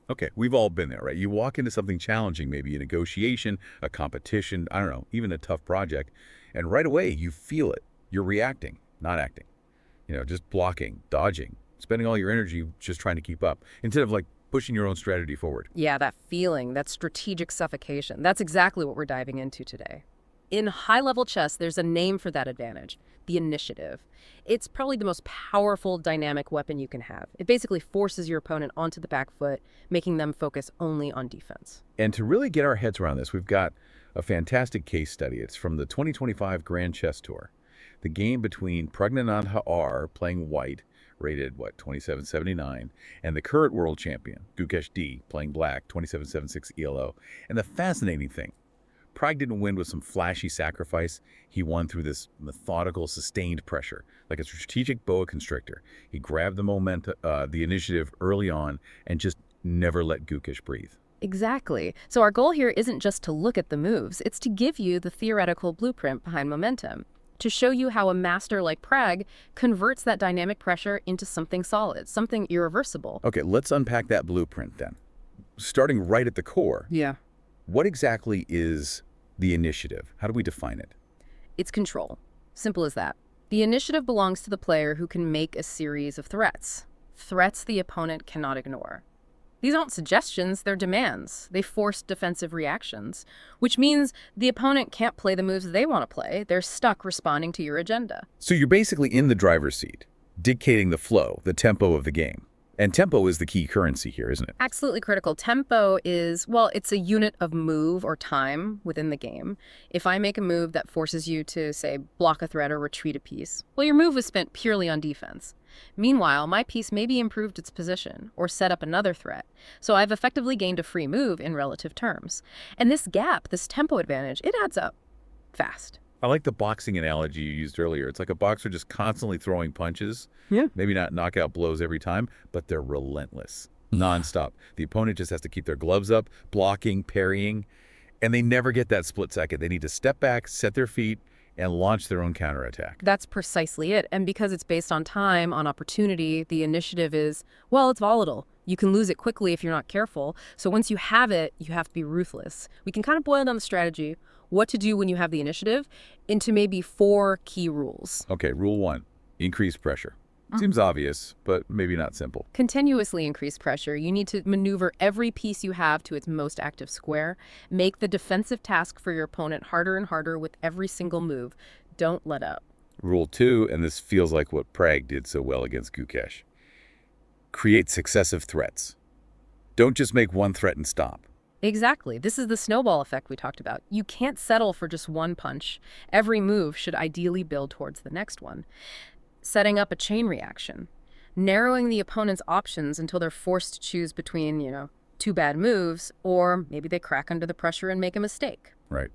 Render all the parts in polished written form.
Okay, we've all been there, right? You walk into something challenging, maybe a negotiation, a competition, I don't know, even a tough project, and right away you feel it. You're reacting, not acting. Just blocking, dodging, spending all your energy just trying to keep up, instead of like pushing your own strategy forward. Yeah, that feeling, that strategic suffocation. That's exactly what we're diving into today. In high-level chess, there's a name for that advantage, the initiative. It's probably the most powerful dynamic weapon you can have. It basically forces your opponent onto the back foot, making them focus only on defense. And to really get our heads around this, we've got a fantastic case study. It's from the 2025 Grand Chess Tour. The game between Pragnanandha R, playing white, rated, 2779, and the current world champion, Gukesh D, playing black, 2776 ELO. And the fascinating thing, Prag didn't win with some flashy sacrifice. He won through this methodical, sustained pressure, like a strategic boa constrictor. He grabbed the the initiative early on, and just never let Gukesh breathe. Exactly. So our goal here isn't just to look at the moves, it's to give you the theoretical blueprint behind momentum, to show you how a master like Prag converts that dynamic pressure into something solid, something irreversible. Okay, let's unpack that blueprint then. Starting right at the core, Yeah. what exactly is the initiative? How do we define it? It's control. Simple as that. The initiative belongs to the player who can make a series of threats. Threats the opponent cannot ignore. These aren't suggestions, they're demands. They force defensive reactions, which means the opponent can't play the moves they want to play. They're stuck responding to your agenda. So you're basically in the driver's seat, dictating the flow, the tempo of the game. And tempo is the key currency here, isn't it? Absolutely critical. Tempo is, well, it's a unit of move or time within the game. If I make a move that forces you to, say, block a threat or retreat a piece, well, your move was spent purely on defense. Meanwhile, my piece maybe improved its position or set up another threat. So I've effectively gained a free move in relative terms. And this gap, this tempo advantage, it adds up fast. I like the boxing analogy you used earlier. It's like a boxer just constantly throwing punches. Yeah. Maybe not knockout blows every time, but they're relentless, nonstop. The opponent just has to keep their gloves up, blocking, parrying, and they never get that split second. They need to step back, set their feet, and launch their own counterattack. That's precisely it. And because it's based on time, on opportunity, the initiative is, well, it's volatile. You can lose it quickly if you're not careful. So once you have it, you have to be ruthless. We can kind of boil down the strategy, what to do when you have the initiative, into maybe 4 key rules. Okay, rule 1, increase pressure. Seems obvious, but maybe not simple. Continuously increase pressure. You need to maneuver every piece you have to its most active square. Make the defensive task for your opponent harder and harder with every single move. Don't let up. Rule 2, and this feels like what Prag did so well against Gukesh. Create successive threats. Don't just make one threat and stop. Exactly. This is the snowball effect we talked about. You can't settle for just one punch. Every move should ideally build towards the next one. Setting up a chain reaction. Narrowing the opponent's options until they're forced to choose between, 2 bad moves, or maybe they crack under the pressure and make a mistake. Right.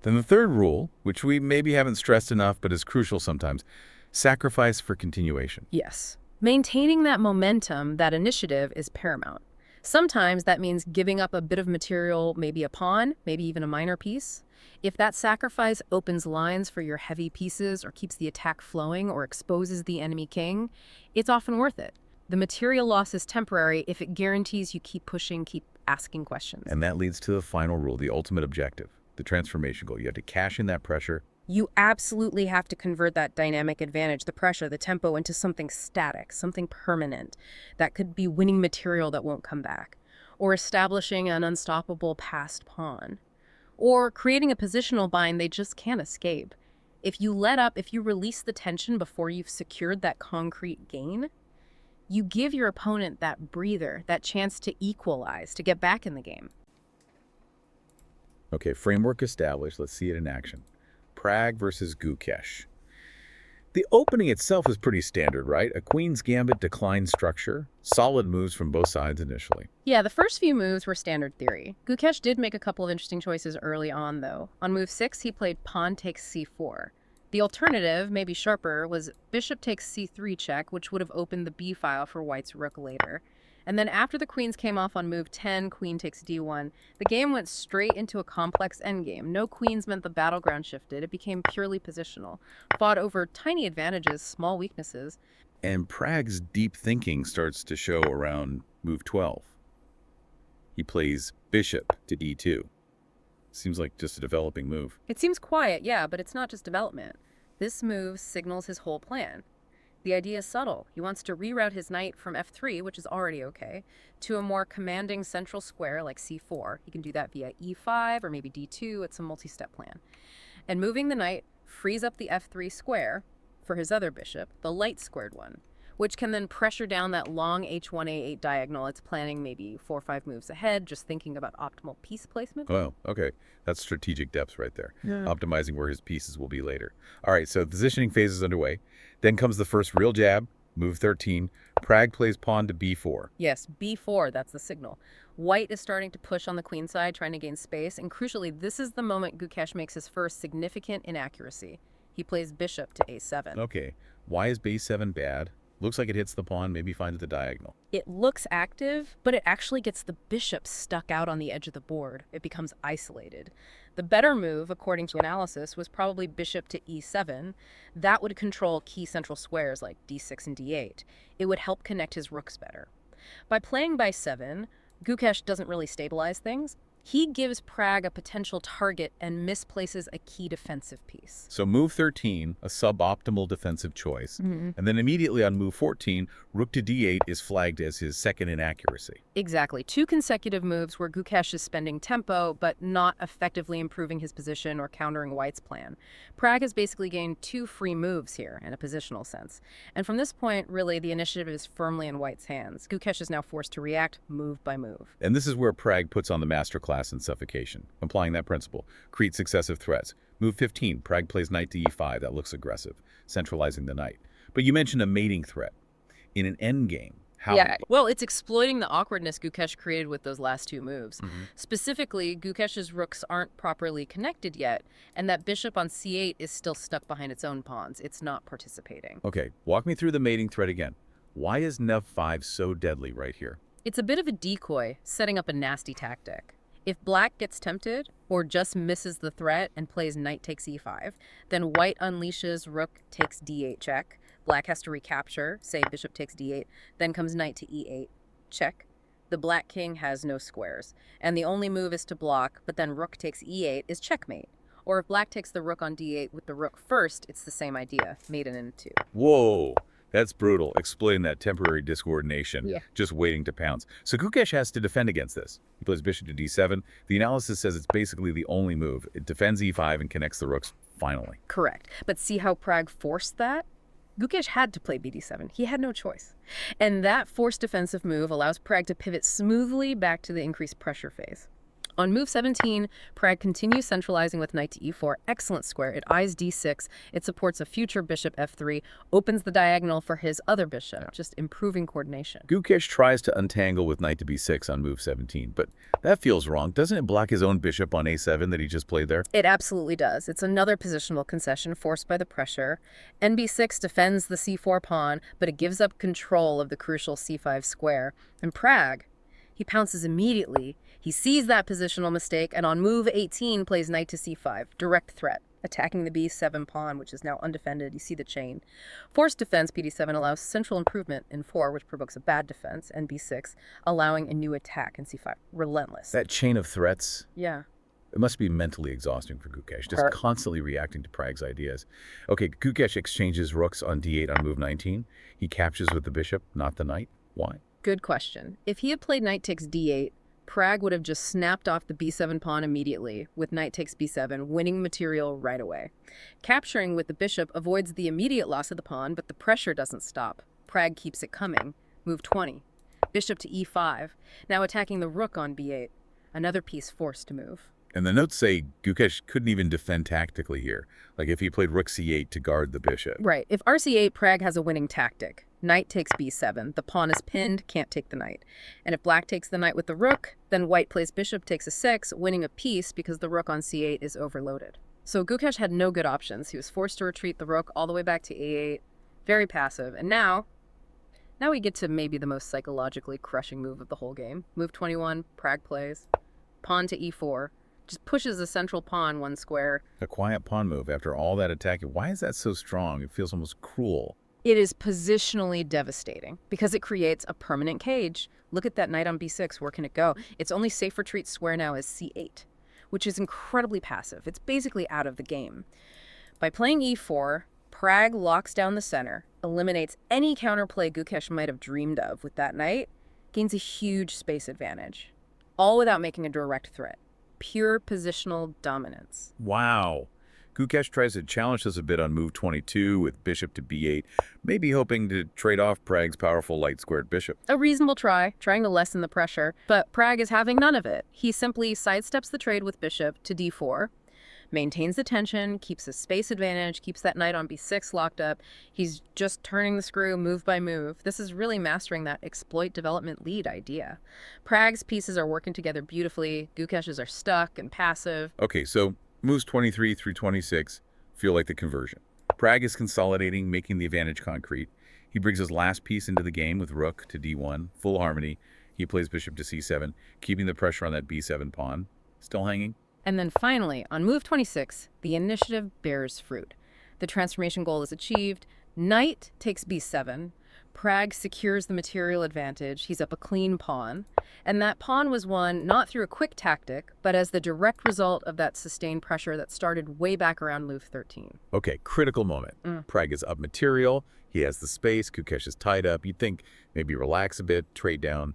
Then the third rule, which we maybe haven't stressed enough but is crucial sometimes, sacrifice for continuation. Yes. Maintaining that momentum, that initiative, is paramount. Sometimes that means giving up a bit of material, maybe a pawn, maybe even a minor piece. If that sacrifice opens lines for your heavy pieces or keeps the attack flowing or exposes the enemy king, it's often worth it. The material loss is temporary if it guarantees you keep pushing, keep asking questions. And that leads to the final rule, the ultimate objective, the transformation goal. You have to cash in that pressure. You absolutely have to convert that dynamic advantage, the pressure, the tempo, into something static, something permanent. That could be winning material that won't come back, or establishing an unstoppable passed pawn, or creating a positional bind they just can't escape. If you let up, if you release the tension before you've secured that concrete gain, you give your opponent that breather, that chance to equalize, to get back in the game. Okay, framework established. Let's see it in action. Prag versus Gukesh. The opening itself is pretty standard, right? A queen's gambit decline structure, solid moves from both sides initially. Yeah, the first few moves were standard theory. Gukesh did make a couple of interesting choices early on, though. On move 6, he played pawn takes c4. The alternative, maybe sharper, was bishop takes c3 check, which would have opened the b file for white's rook later. And then after the queens came off on move 10, queen takes d1, the game went straight into a complex endgame. No queens meant the battleground shifted. It became purely positional, fought over tiny advantages, small weaknesses. And Prag's deep thinking starts to show around move 12. he plays bishop to d2. Seems like just a developing move. It seems quiet, yeah, but it's not just development. This move signals his whole plan. The idea is subtle. He wants to reroute his knight from f3, which is already okay, to a more commanding central square like c4. He can do that via e5 or maybe d2. It's a multi-step plan. And moving the knight frees up the f3 square for his other bishop, the light squared one, which can then pressure down that long h1a8 diagonal. It's planning maybe 4 or 5 moves ahead, just thinking about optimal piece placement. Oh, okay. That's strategic depth right there. Yeah. Optimizing where his pieces will be later. All right, so the positioning phase is underway. Then comes the first real jab, move 13. Pragg plays pawn to b4. Yes, b4, that's the signal. White is starting to push on the queen side, trying to gain space, and crucially, this is the moment Gukesh makes his first significant inaccuracy. He plays bishop to a7. Okay, why is b7 bad? Looks like it hits the pawn, maybe finds the diagonal. It looks active, but it actually gets the bishop stuck out on the edge of the board. It becomes isolated. The better move, according to analysis, was probably bishop to e7. That would control key central squares like d6 and d8. It would help connect his rooks better. By playing by 7, Gukesh doesn't really stabilize things. He gives Pragg a potential target and misplaces a key defensive piece. So move 13, a suboptimal defensive choice. And then immediately on move 14, rook to d8 is flagged as his second inaccuracy. Exactly. 2 consecutive moves where Gukesh is spending tempo, but not effectively improving his position or countering White's plan. Pragg has basically gained 2 free moves here in a positional sense. And from this point, really, the initiative is firmly in White's hands. Gukesh is now forced to react move by move. And this is where Pragg puts on the masterclass in suffocation. Applying that principle, create successive threats. Move 15, Pragg plays knight to e5. That looks aggressive, centralizing the knight. But you mentioned a mating threat. In an endgame, how? Yeah, well, it's exploiting the awkwardness Gukesh created with those last 2 moves. Specifically, Gukesh's rooks aren't properly connected yet, and that bishop on c8 is still stuck behind its own pawns. It's not participating. Okay, walk me through the mating threat again. Why is Nev5 so deadly right here? It's a bit of a decoy, setting up a nasty tactic. If black gets tempted, or just misses the threat and plays knight takes e5, then white unleashes rook takes d8 check. Black has to recapture, say bishop takes d8, then comes knight to e8, check. The black king has no squares, and the only move is to block, but then rook takes e8 is checkmate. Or if black takes the rook on d8 with the rook first, it's the same idea, maiden in 2. Whoa, that's brutal, exploiting that temporary discoordination, just waiting to pounce. So Gukesh has to defend against this. He plays bishop to d7. The analysis says it's basically the only move. It defends e5 and connects the rooks finally. Correct. But see how Pragg forced that? Gukesh had to play bd7. He had no choice. And that forced defensive move allows Pragg to pivot smoothly back to the increased pressure phase. On move 17, Pragg continues centralizing with knight to e4. Excellent square. It eyes d6. It supports a future bishop f3, opens the diagonal for his other bishop, just improving coordination. Gukesh tries to untangle with knight to b6 on move 17, but that feels wrong. Doesn't it block his own bishop on a7 that he just played there? It absolutely does. It's another positional concession forced by the pressure. nb6 defends the c4 pawn, but it gives up control of the crucial c5 square. And Pragg, he pounces immediately. He sees that positional mistake, and on move 18 plays knight to c5, direct threat, attacking the b7 pawn, which is now undefended. You see the chain. Forced defense, pd7 allows central improvement in 4, which provokes a bad defense, and b6, allowing a new attack in c5. Relentless. That chain of threats, Yeah. it must be mentally exhausting for Gukesh, just constantly reacting to Pragg's ideas. Okay, Gukesh exchanges rooks on d8 on move 19. He captures with the bishop, not the knight. Why? Good question. If he had played knight takes d8, Pragg would have just snapped off the b7 pawn immediately with knight takes b7, winning material right away. Capturing with the bishop avoids the immediate loss of the pawn, but the pressure doesn't stop. Pragg keeps it coming. Move 20. Bishop to e5, now attacking the rook on b8. Another piece forced to move. And the notes say Gukesh couldn't even defend tactically here, like if he played rook c8 to guard the bishop. Right. If rc8, Pragg has a winning tactic. Knight takes b7. The pawn is pinned, can't take the knight. And if black takes the knight with the rook, then white plays bishop takes a 6, winning a piece because the rook on c8 is overloaded. So Gukesh had no good options. He was forced to retreat the rook all the way back to a8. Very passive. And now we get to maybe the most psychologically crushing move of the whole game. Move 21, Pragg plays. Pawn to e4. Just pushes the central pawn 1 square. A quiet pawn move after all that attack. Why is that so strong? It feels almost cruel. It is positionally devastating because it creates a permanent cage. Look at that knight on b6. Where can it go? Its only safe retreat square now is c8, which is incredibly passive. It's basically out of the game. By playing e4, Pragg locks down the center, eliminates any counterplay Gukesh might have dreamed of with that knight, gains a huge space advantage, all without making a direct threat. Pure positional dominance. Wow. Gukesh tries to challenge us a bit on move 22 with bishop to b8, maybe hoping to trade off Pragg's powerful light-squared bishop. A reasonable try, trying to lessen the pressure, but Pragg is having none of it. He simply sidesteps the trade with bishop to d4, maintains the tension, keeps his space advantage, keeps that knight on b6 locked up. He's just turning the screw move by move. This is really mastering that exploit development lead idea. Pragg's pieces are working together beautifully. Gukesh's are stuck and passive. Okay, so moves 23 through 26 feel like the conversion. Pragg is consolidating, making the advantage concrete. He brings his last piece into the game with rook to d1, full harmony. He plays bishop to c7, keeping the pressure on that b7 pawn. Still hanging? And then finally, on move 26, the initiative bears fruit. The transformation goal is achieved. Knight takes b7. Pragg secures the material advantage. He's up a clean pawn. And that pawn was won not through a quick tactic, but as the direct result of that sustained pressure that started way back around move 13. Okay, critical moment. Pragg is up material. He has the space. Gukesh is tied up. You'd think maybe relax a bit, trade down.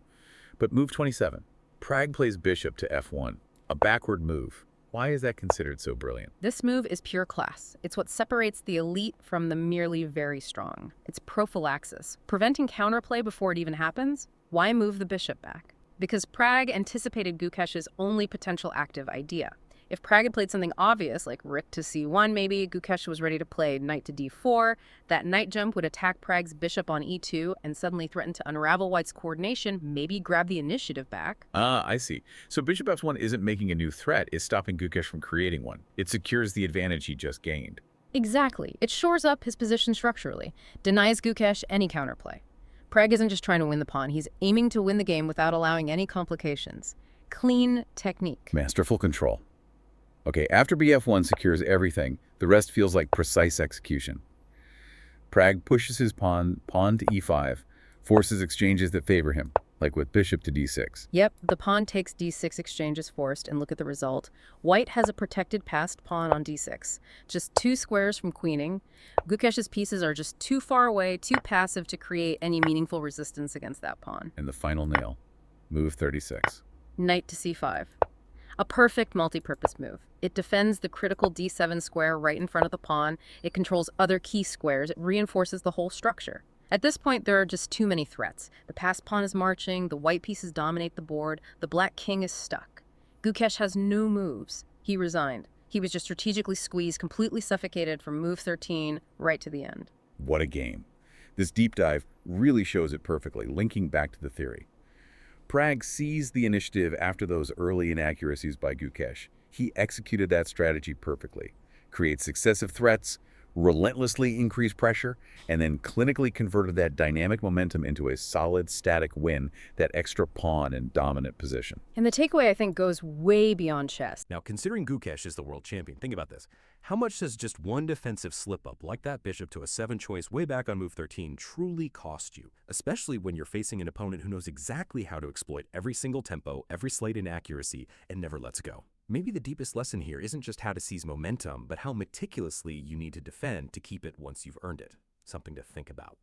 But move 27. Pragg plays bishop to f1. A backward move. Why is that considered so brilliant? This move is pure class. It's what separates the elite from the merely very strong. It's prophylaxis, preventing counterplay before it even happens. Why move the bishop back? Because Pragg anticipated Gukesh's only potential active idea. If Pragg had played something obvious, like rook to c1 maybe, Gukesh was ready to play knight to d4, that knight jump would attack Pragg's bishop on e2 and suddenly threaten to unravel White's coordination, maybe grab the initiative back. Ah, I see. So bishop f1 isn't making a new threat, it's stopping Gukesh from creating one. It secures the advantage he just gained. Exactly. It shores up his position structurally, denies Gukesh any counterplay. Pragg isn't just trying to win the pawn, he's aiming to win the game without allowing any complications. Clean technique. Masterful control. Okay, after bf1 secures everything, the rest feels like precise execution. Pragg pushes his pawn to e5, forces exchanges that favor him, like with bishop to d6. Yep, the pawn takes d6 exchange is forced, and look at the result. White has a protected passed pawn on d6, just 2 squares from queening. Gukesh's pieces are just too far away, too passive to create any meaningful resistance against that pawn. And the final nail, move 36. Knight to c5. A perfect multi-purpose move. It defends the critical d7 square right in front of the pawn. It controls other key squares. It reinforces the whole structure. At this point, there are just too many threats. The passed pawn is marching, the white pieces dominate the board, the black king is stuck. Gukesh has no moves. He resigned. He was just strategically squeezed, completely suffocated from move 13 right to the end. What a game. This deep dive really shows it perfectly, linking back to the theory. Pragg seized the initiative after those early inaccuracies by Gukesh. He executed that strategy perfectly. Create successive threats, relentlessly increase pressure, and then clinically converted that dynamic momentum into a solid, static win, that extra pawn in dominant position. And the takeaway, I think, goes way beyond chess. Now, considering Gukesh is the world champion, think about this. How much does just one defensive slip-up, like that bishop to a 7 choice way back on move 13, truly cost you? Especially when you're facing an opponent who knows exactly how to exploit every single tempo, every slight inaccuracy, and never lets go. Maybe the deepest lesson here isn't just how to seize momentum, but how meticulously you need to defend to keep it once you've earned it. Something to think about.